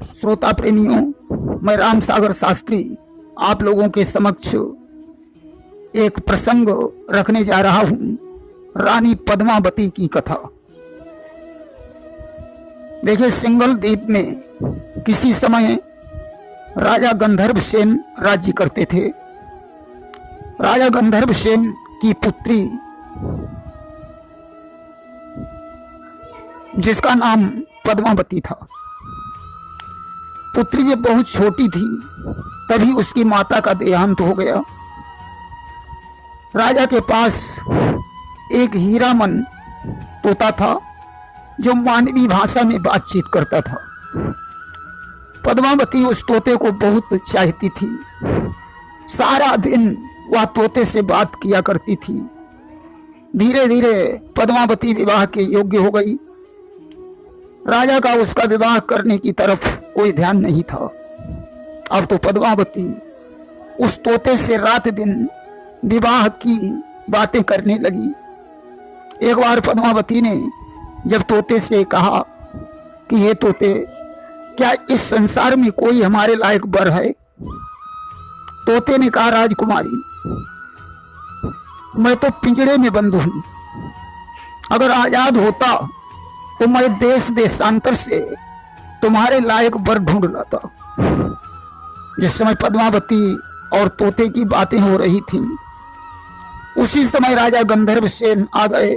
श्रोता प्रेमियों, मैं राम सागर शास्त्री आप लोगों के समक्ष एक प्रसंग रखने जा रहा हूं, रानी पद्मावती की कथा। देखिए, सिंघल द्वीप में किसी समय राजा गंधर्वसेन राज्य करते थे। राजा गंधर्वसेन की पुत्री, जिसका नाम पद्मावती था, पुत्री जब बहुत छोटी थी तभी उसकी माता का देहांत हो गया। राजा के पास एक हीरामन तोता था जो मानवी भाषा में बातचीत करता था। पद्मावती उस तोते को बहुत चाहती थी। सारा दिन वह तोते से बात किया करती थी। धीरे धीरे पद्मावती विवाह के योग्य हो गई। राजा का उसका विवाह करने की तरफ कोई ध्यान नहीं था। अब तो पद्मावती उस तोते से रात दिन विवाह की बातें करने लगी। एक बार पद्मावती ने जब तोते से कहा कि ये तोते, क्या इस संसार में कोई हमारे लायक वर है? तोते ने कहा, राजकुमारी, मैं तो पिंजड़े में बंद हूं। अगर आजाद होता तो मैं देश देशांतर से तुम्हारे लायक वर ढूंढ लाता। जिस समय पद्मावती और तोते की बातें हो रही थी, उसी समय राजा गंधर्वसेन आ गए।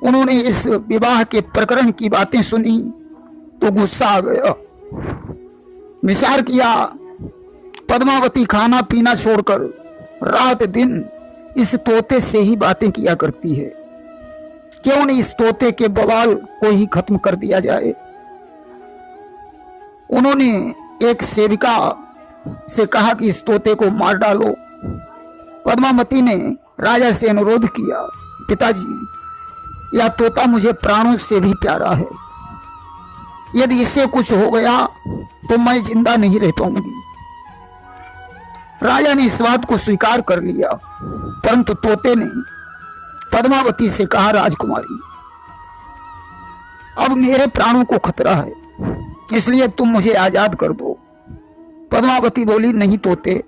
उन्होंने इस विवाह के प्रकरण की बातें सुनी तो गुस्सा आ गया। विचार किया, पद्मावती खाना पीना छोड़कर रात दिन इस तोते से ही बातें किया करती है। क्यों नहीं इस तोते के बवाल को ही खत्म कर दिया जाए। उन्होंने एक सेविका से कहा कि इस तोते को मार डालो। पद्मावती ने राजा से अनुरोध किया, पिताजी, यह तोता मुझे प्राणों से भी प्यारा है। यदि इससे कुछ हो गया तो मैं जिंदा नहीं रह पाऊंगी। राजा ने इस बात को स्वीकार कर लिया, परंतु तोते ने पद्मावती से कहा, राजकुमारी, अब मेरे प्राणों को खतरा है, इसलिए तुम मुझे आजाद कर दो। पद्मावती बोली, नहीं तोते,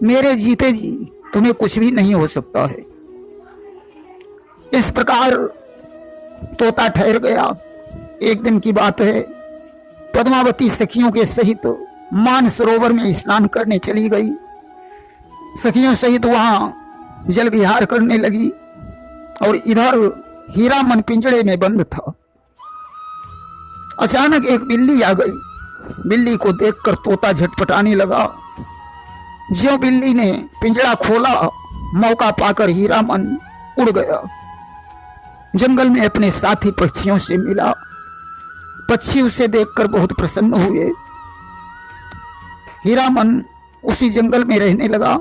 मेरे जीते जी तुम्हें कुछ भी नहीं हो सकता है। इस प्रकार तोता ठहर गया। एक दिन की बात है, पद्मावती सखियों के सहित मानसरोवर में स्नान करने चली गई। सखियों सहित वहां जल विहार करने लगी और इधर हीरामन पिंजड़े में बंद था। अचानक एक बिल्ली आ गई। बिल्ली को देखकर तोता झटपटाने लगा। ज्यों बिल्ली ने पिंजड़ा खोला, मौका पाकर हीरामन उड़ गया। जंगल में अपने साथी पक्षियों से मिला। पक्षी उसे देखकर बहुत प्रसन्न हुए। हीरामन उसी जंगल में रहने लगा।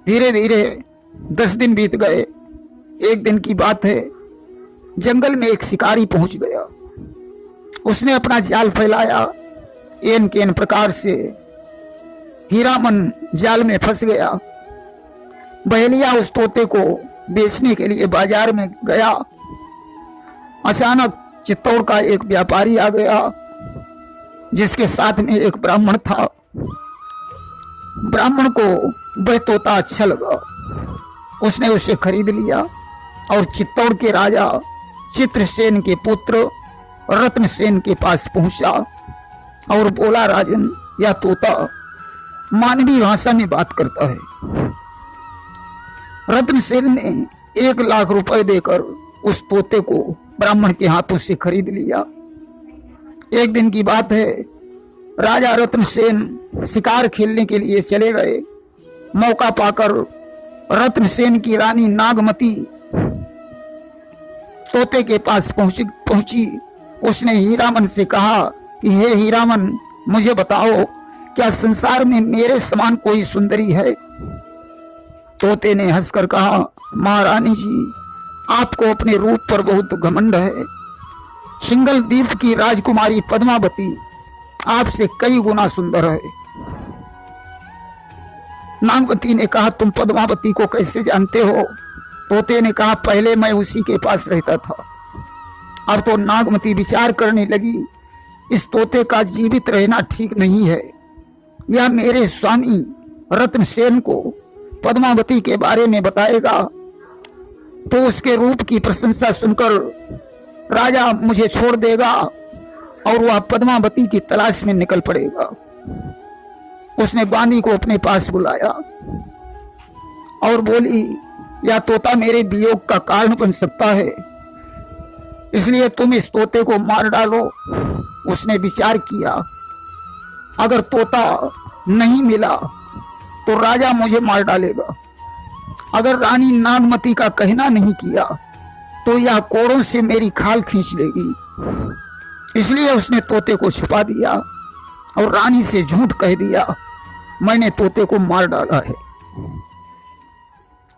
धीरे धीरे 10 दिन बीत गए। एक दिन की बात है, जंगल में एक शिकारी पहुंच गया। उसने अपना जाल फैलाया। एन केन प्रकार से हीरामन जाल में फंस गया। बहेलिया उस तोते को बेचने के लिए बाजार में गया। अचानक चित्तौड़ का एक व्यापारी आ गया, जिसके साथ में एक ब्राह्मण था। ब्राह्मण को वह तोता अच्छा लगा। उसने उसे खरीद लिया और चित्तौड़ के राजा चित्रसेन के पुत्र रत्नसेन के पास पहुंचा और बोला, राजन, यह तोता मानवी भाषा में बात करता है। रत्नसेन ने 1 लाख रुपए देकर उस तोते को ब्राह्मण के हाथों से खरीद लिया। एक दिन की बात है, राजा रत्नसेन शिकार खेलने के लिए चले गए। मौका पाकर रत्नसेन की रानी नागमती तोते के पास पहुंची। उसने हीरामन से कहा कि हे हीरामन, मुझे बताओ, क्या संसार में मेरे समान कोई सुंदरी है? तोते ने हंसकर कहा, महारानी जी, आपको अपने रूप पर बहुत घमंड है। सिंघल द्वीप की राजकुमारी पद्मावती आपसे कई गुना सुंदर है। नागवती ने कहा, तुम पद्मावती को कैसे जानते हो? तोते ने कहा, पहले मैं उसी के पास रहता था। अब तो नागमती विचार करने लगी इस तोते का जीवित रहना ठीक नहीं है। यह मेरे स्वामी रत्नसेन को पद्मावती के बारे में बताएगा तो उसके रूप की प्रशंसा सुनकर राजा मुझे छोड़ देगा और वह पद्मावती की तलाश में निकल पड़ेगा। उसने बांदी को अपने पास बुलाया और बोली, यह तोता मेरे वियोग का कारण बन सकता है, इसलिए तुम इस तोते को मार डालो। उसने विचार किया, अगर तोता नहीं मिला तो राजा मुझे मार डालेगा। अगर रानी नागमती का कहना नहीं किया तो यह कोड़ों से मेरी खाल खींच लेगी। इसलिए उसने तोते को छुपा दिया और रानी से झूठ कह दिया, मैंने तोते को मार डाला है।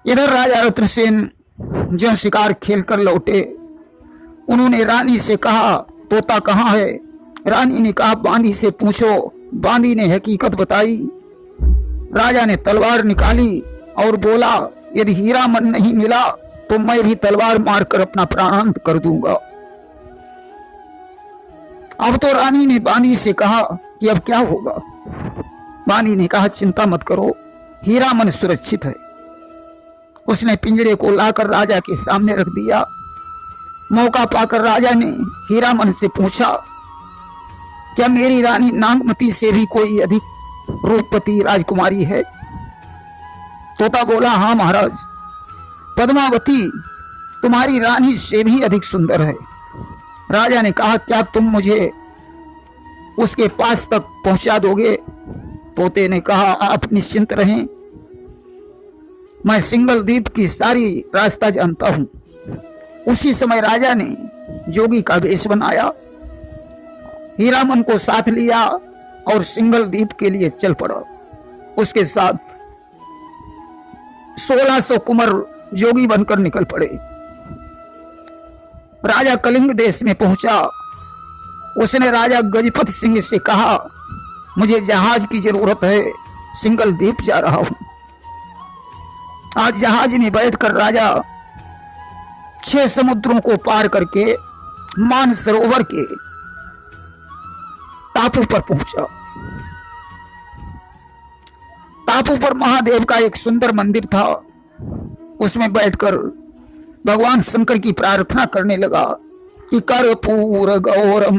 इधर राजा रत्नसेन जो शिकार खेलकर लौटे, उन्होंने रानी से कहा, तोता कहाँ है? रानी ने कहा, बांदी से पूछो। बांदी ने हकीकत बताई। राजा ने तलवार निकाली और बोला, यदि हीरामन नहीं मिला तो मैं भी तलवार मारकर अपना प्राणांत कर दूंगा। अब तो रानी ने बांदी से कहा कि अब क्या होगा? बांदी ने कहा, चिंता मत करो, हीरामन सुरक्षित है। उसने पिंजरे को लाकर राजा के सामने रख दिया। मौका पाकर राजा ने हीरामन से पूछा, क्या मेरी रानी नागमती से भी कोई अधिक रूपवती राजकुमारी है? तोता बोला, हाँ महाराज, पद्मावती तुम्हारी रानी से भी अधिक सुंदर है। राजा ने कहा, क्या तुम मुझे उसके पास तक पहुंचा दोगे? तोते ने कहा, आप निश्चिंत रहें, मैं सिंगल द्वीप की सारी रास्ता जानता हूं। उसी समय राजा ने जोगी का वेश बनाया, हीरामन को साथ लिया और सिंगल द्वीप के लिए चल पड़ा। उसके साथ 1600 कुंवर जोगी बनकर निकल पड़े। राजा कलिंग देश में पहुंचा। उसने राजा गजपति सिंह से कहा, मुझे जहाज की जरूरत है, सिंगल द्वीप जा रहा हूं। आज जहाज में बैठकर राजा 6 समुद्रों को पार करके मानसरोवर के टापू पर पहुंचा। टापू पर महादेव का एक सुंदर मंदिर था। उसमें बैठकर भगवान शंकर की प्रार्थना करने लगा कि कर्पूर गौरम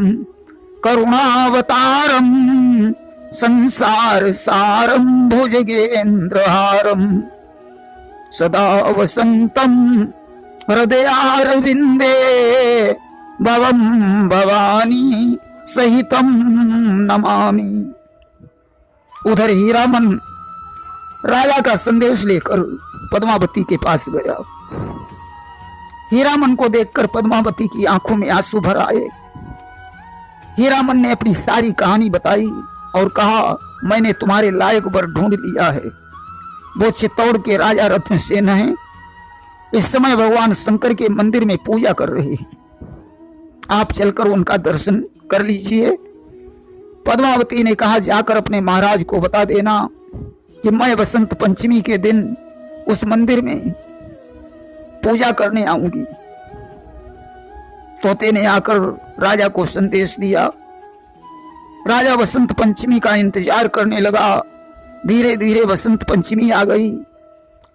करुणावतारम संसार सारम भुजगेंद्रहारम सदा वसंतम हृदयारविंदे भवम भवानी सहितम नमामि। उधर हीरामन राजा का संदेश लेकर पद्मावती के पास गया। हीरामन को देखकर पद्मावती की आंखों में आंसू भर आए। हीरामन ने अपनी सारी कहानी बताई और कहा, मैंने तुम्हारे लायक वर ढूंढ लिया है। वो चित्तौड़ के राजा रत्नसेन हैं। इस समय भगवान शंकर के मंदिर में पूजा कर रहे हैं। आप चलकर उनका दर्शन कर लीजिए। पद्मावती ने कहा, जाकर अपने महाराज को बता देना कि मैं वसंत पंचमी के दिन उस मंदिर में पूजा करने आऊंगी। तोते ने आकर राजा को संदेश दिया। राजा वसंत पंचमी का इंतजार करने लगा। धीरे धीरे वसंत पंचमी आ गई।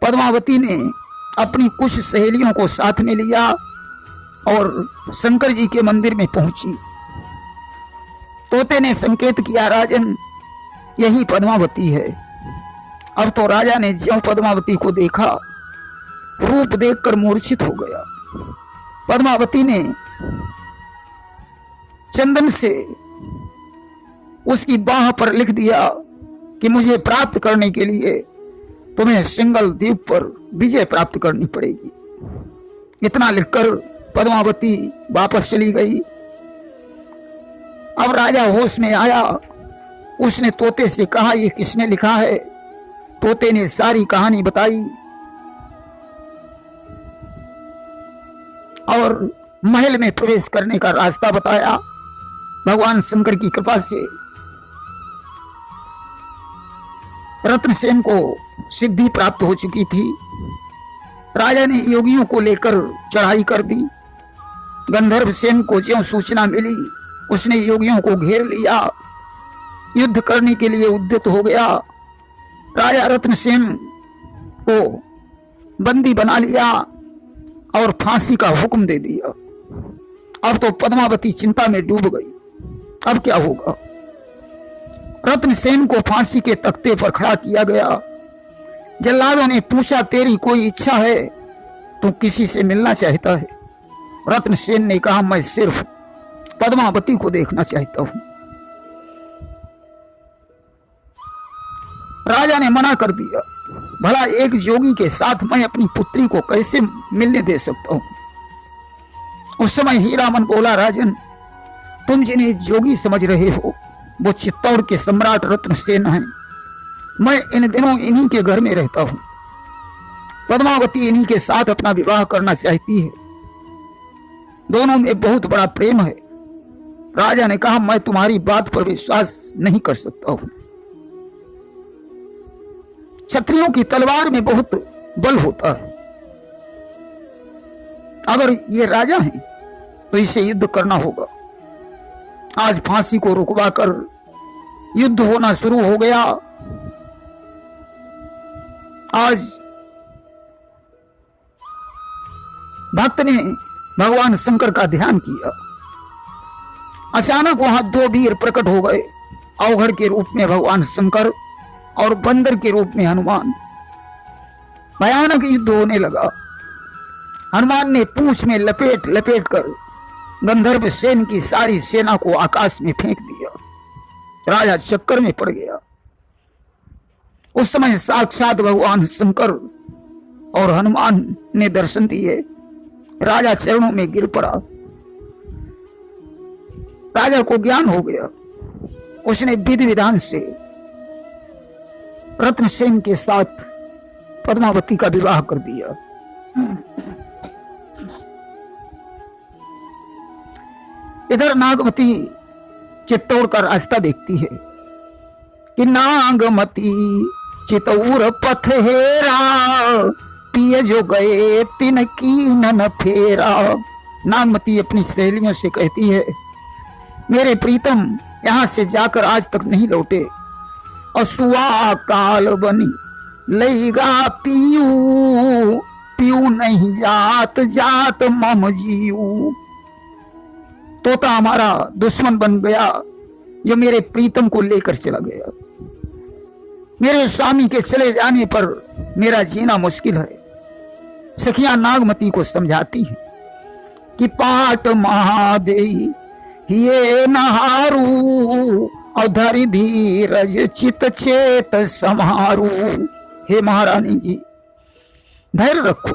पद्मावती ने अपनी कुछ सहेलियों को साथ में लिया और शंकर जी के मंदिर में पहुंची। तोते ने संकेत किया, राजन यही पद्मावती है। अब तो राजा ने ज्यों पद्मावती को देखा, रूप देखकर मूर्छित हो गया। पद्मावती ने चंदन से उसकी बाह पर लिख दिया कि मुझे प्राप्त करने के लिए तुम्हें सिंगल द्वीप पर विजय प्राप्त करनी पड़ेगी। इतना लिखकर पद्मावती वापस चली गई। अब राजा होश में आया। उसने तोते से कहा, ये किसने लिखा है? तोते ने सारी कहानी बताई और महल में प्रवेश करने का रास्ता बताया। भगवान शंकर की कृपा से रत्नसेन को सिद्धि प्राप्त हो चुकी थी। राजा ने योगियों को लेकर चढ़ाई कर दी। गंधर्व सेन को ज्यों सूचना मिली उसने योगियों को घेर लिया, युद्ध करने के लिए उद्यत हो गया। राजा रत्नसेन को बंदी बना लिया और फांसी का हुक्म दे दिया। अब तो पद्मावती चिंता में डूब गई, अब क्या होगा। रत्नसेन को फांसी के तख्ते पर खड़ा किया गया। जल्लादों ने पूछा, तेरी कोई इच्छा है? तू किसी से मिलना चाहता है? रत्नसेन ने कहा, मैं सिर्फ पद्मावती को देखना चाहता हूं। राजा ने मना कर दिया। भला एक जोगी के साथ मैं अपनी पुत्री को कैसे मिलने दे सकता हूं। उस समय हीरामन बोला, राजन, तुम जिन्हें जोगी समझ रहे हो वो चित्तौड़ के सम्राट रत्नसेन हैं। मैं इन दिनों इन्हीं के घर में रहता हूं। पद्मावती इन्हीं के साथ अपना विवाह करना चाहती है। दोनों में बहुत बड़ा प्रेम है। राजा ने कहा, मैं तुम्हारी बात पर विश्वास नहीं कर सकता हूं। क्षत्रियों की तलवार में बहुत बल होता है। अगर ये राजा हैं तो इसे युद्ध करना होगा। आज फांसी को रुकवाकर युद्ध होना शुरू हो गया। आज भक्त ने भगवान शंकर का ध्यान किया। अचानक वहां दो वीर प्रकट हो गए, अवघड़ के रूप में भगवान शंकर और बंदर के रूप में हनुमान। भयानक युद्ध होने लगा। हनुमान ने पूंछ में लपेट लपेट कर गंधर्व सेन की सारी सेना को आकाश में फेंक दिया। राजा चक्कर में पड़ गया। उस समय साक्षात भगवान शंकर और हनुमान ने दर्शन दिए। राजा चरणों में गिर पड़ा। राजा को ज्ञान हो गया। उसने विधि विधान से रत्नसेन के साथ पद्मावती का विवाह कर दिया। इधर नागमती चित्तौड़ का रास्ता देखती है कि नागमती चितौर पथ हेरा, पिए जो गए तिन की नन फेरा। नागमती अपनी सहेलियों से कहती है, मेरे प्रीतम यहां से जाकर आज तक नहीं लौटे और सुआ काल बनी लेगा पीऊ, पीऊ नहीं जात जात मम जीऊ। तोता हमारा दुश्मन बन गया जो मेरे प्रीतम को लेकर चला गया। मेरे स्वामी के चले जाने पर मेरा जीना मुश्किल है। सखियां नागमती को समझाती है कि पाट महादेई ये नहारू और धरि धीरज चित चेत समारू। हे महारानी जी, धैर्य रखो,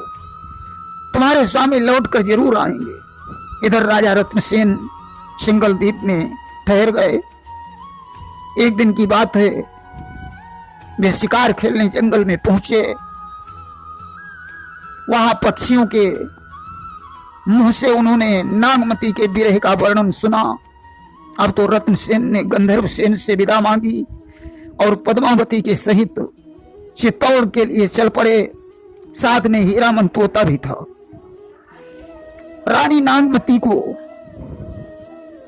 तुम्हारे स्वामी लौट कर जरूर आएंगे। इधर राजा रत्नसेन सिंगल द्वीप में ठहर गए। एक दिन की बात है, वे शिकार खेलने जंगल में पहुंचे। वहां पक्षियों के मुंह से उन्होंने नागमती के विरह का वर्णन सुना। अब तो रत्नसेन ने गंधर्व सेन से विदा मांगी और पद्मावती के सहित चित्तौड़ के लिए चल पड़े। साथ में हीरामन तोता भी था। रानी नागमती को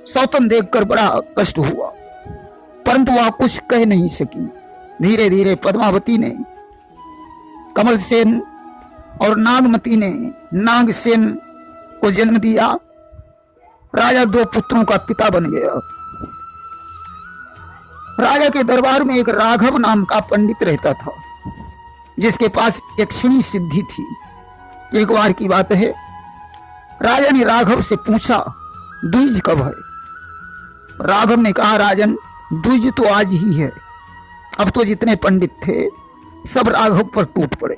सौतन देखकर बड़ा कष्ट हुआ, परंतु वह कुछ कह नहीं सकी। धीरे धीरे पद्मावती ने कमल सेन और नागमती ने नागसेन को जन्म दिया। राजा दो पुत्रों का पिता बन गया। राजा के दरबार में एक राघव नाम का पंडित रहता था, जिसके पास यक्षिणी सिद्धि थी। एक बार की बात है, राजा ने राघव से पूछा, द्विज कब है? राघव ने कहा, राजन, द्विज तो आज ही है। अब तो जितने पंडित थे सब राघव पर टूट पड़े।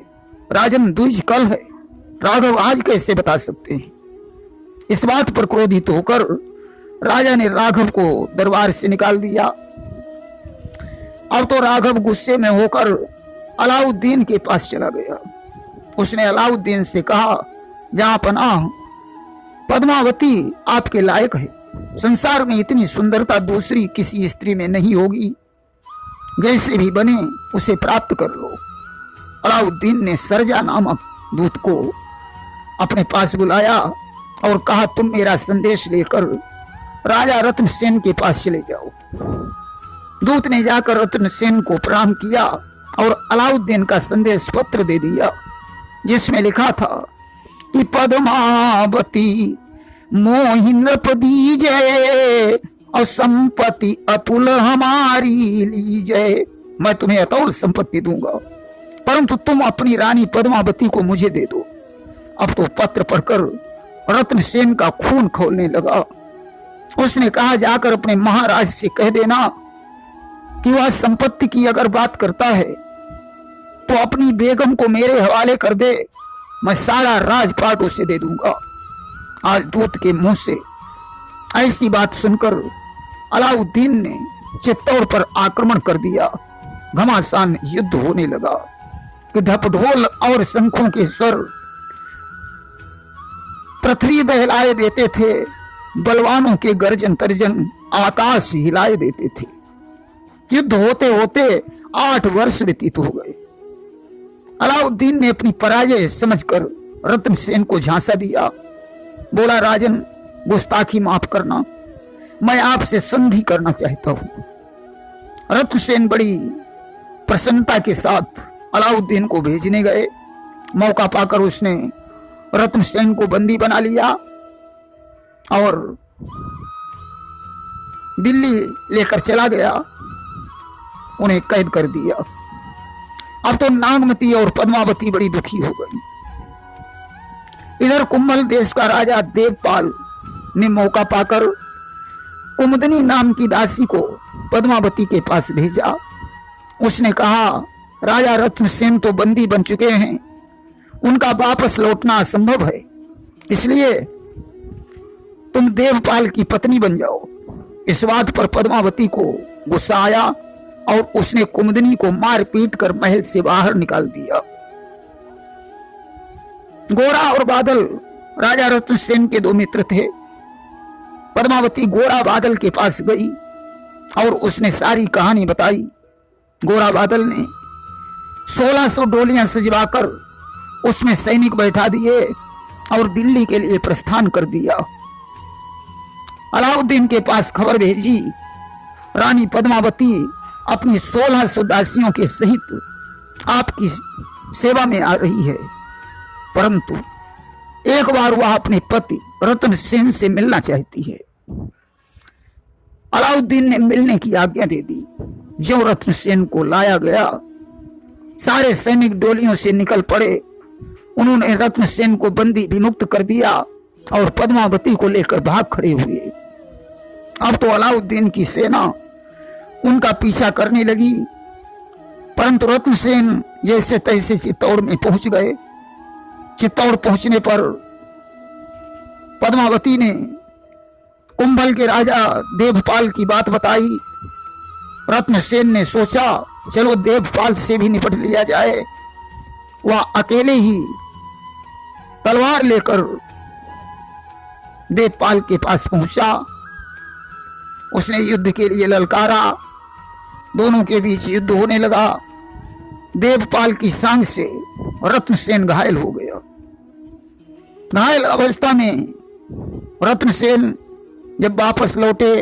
राजन, द्विज कल है, राघव आज कैसे बता सकते हैं? इस बात पर क्रोधित होकर राजा ने राघव को दरबार से निकाल दिया। अब तो राघव गुस्से में होकर अलाउद्दीन के पास चला गया। उसने अलाउद्दीन से कहा, जहां पनाह, पद्मावती आपके लायक है। संसार में इतनी सुंदरता दूसरी किसी स्त्री में नहीं होगी। जैसे भी बने उसे प्राप्त कर लो। अलाउद्दीन ने सरजा नामक दूत को अपने पास बुलाया और कहा, तुम मेरा संदेश लेकर राजा रत्नसेन के पास चले जाओ। दूत ने जाकर रत्नसेन को प्रणाम किया और अलाउद्दीन का संदेश पत्र दे दिया, जिसमें लिखा था कि पद्मावती मोहि नृप दीजय और संपत्ति अतुल हमारी लीजय। मैं तुम्हें अतुल संपत्ति दूंगा, परंतु तुम अपनी रानी पद्मावती को मुझे दे दो। अब तो पत्र पढ़कर रत्नसेन का खून खौलने लगा। उसने कहा, जाकर अपने महाराज से कह देना कि वह संपत्ति की अगर बात करता है तो अपनी बेगम को मेरे हवाले कर दे, मैं सारा राजपाट उसे दे दूंगा। आज दूत के मुंह से ऐसी बात सुनकर अलाउद्दीन ने चित्तौड़ पर आक्रमण कर दिया। घमासान युद्ध होने लगा कि ढपढोल और शंखों के स्वर पृथ्वी दहलाए देते थे, बलवानों के गर्जन तर्जन आकाश हिलाए देते थे। युद्ध होते होते 8 वर्ष व्यतीत हो गए। अलाउद्दीन ने अपनी पराजय समझकर रत्नसेन को झांसा दिया। बोला, राजन, गुस्ताखी माफ करना, मैं आपसे संधि करना चाहता हूं। रत्नसेन बड़ी प्रसन्नता के साथ अलाउद्दीन को भेजने गए। मौका पाकर उसने रत्नसेन को बंदी बना लिया और दिल्ली लेकर चला गया, उन्हें कैद कर दिया। अब तो नागमती और पद्मावती बड़ी दुखी हो गई। इधर कुंभल देश का राजा देवपाल ने मौका पाकर कुमुदनी नाम की दासी को पद्मावती के पास भेजा। उसने कहा, राजा रत्नसेन तो बंदी बन चुके हैं, उनका वापस लौटना असंभव है, इसलिए तुम देवपाल की पत्नी बन जाओ। इस बात पर पद्मावती को गुस्सा आया और उसने कुमुदनी को मार पीट कर महल से बाहर निकाल दिया। गोरा और बादल राजा रत्नसेन के 2 मित्र थे। पद्मावती गोरा बादल के पास गई और उसने सारी कहानी बताई। गोरा बादल ने 1600 डोलियां सजवाकर उसमें सैनिक बैठा दिए और दिल्ली के लिए प्रस्थान कर दिया। अलाउद्दीन के पास खबर भेजी, रानी पद्मावती अपनी 1600 दासियों के सहित आपकी सेवा में आ रही है, परंतु एक बार वह अपने पति रत्नसेन से मिलना चाहती है। अलाउद्दीन ने मिलने की आज्ञा दे दी। जो रत्नसेन को लाया गया, सारे सैनिक डोलियों से निकल पड़े। उन्होंने रत्नसेन को बंदी विमुक्त कर दिया और पद्मावती को लेकर भाग खड़े हुए। अब तो अलाउद्दीन की सेना उनका पीछा करने लगी, परंतु रत्नसेन जैसे तैसे चित्तौड़ में पहुंच गए। चित्तौड़ पहुंचने पर पद्मावती ने कुंभल के राजा देवपाल की बात बताई। रत्नसेन ने सोचा, चलो देवपाल से भी निपट लिया जाए। वह अकेले ही तलवार लेकर देवपाल के पास पहुंचा। उसने युद्ध के लिए ललकारा। दोनों के बीच युद्ध होने लगा। देवपाल की सांग से रत्नसेन घायल हो गया। घायल अवस्था में रत्नसेन जब वापस लौटे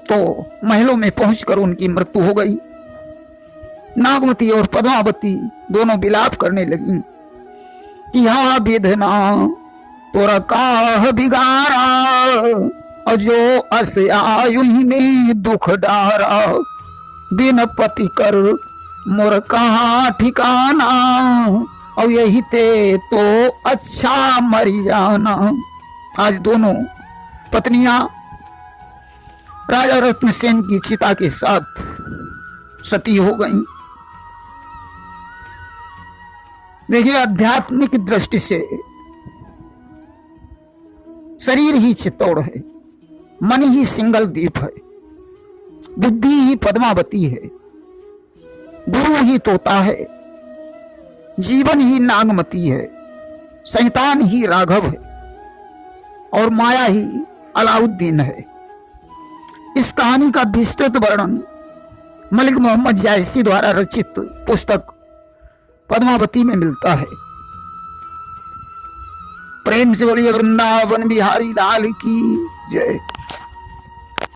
तो महलों में पहुंचकर उनकी मृत्यु हो गई। नागमती और पद्मावती दोनों विलाप करने लगी कि हा विधना तोरा काह बिगारा और जो अस आयु में दुख डारा, बिन पति कर मोर कहाँ ठिकाना, और यही ते तो अच्छा मरी जाना। आज दोनों पत्नियां राजा रत्नसेन की चिता के साथ सती हो गईं। देखिए, आध्यात्मिक दृष्टि से शरीर ही चित्तौड़ है, मन ही सिंगल द्वीप है, बुद्धि ही पद्मावती है, गुरु ही तोता है, जीवन ही नागमती है, शैतान ही राघव है और माया ही अलाउद्दीन है। इस कहानी का विस्तृत वर्णन मलिक मोहम्मद जायसी द्वारा रचित पुस्तक पद्मावती में मिलता है। प्रेम से बोलिए वृंदावन बिहारी लाल की जय।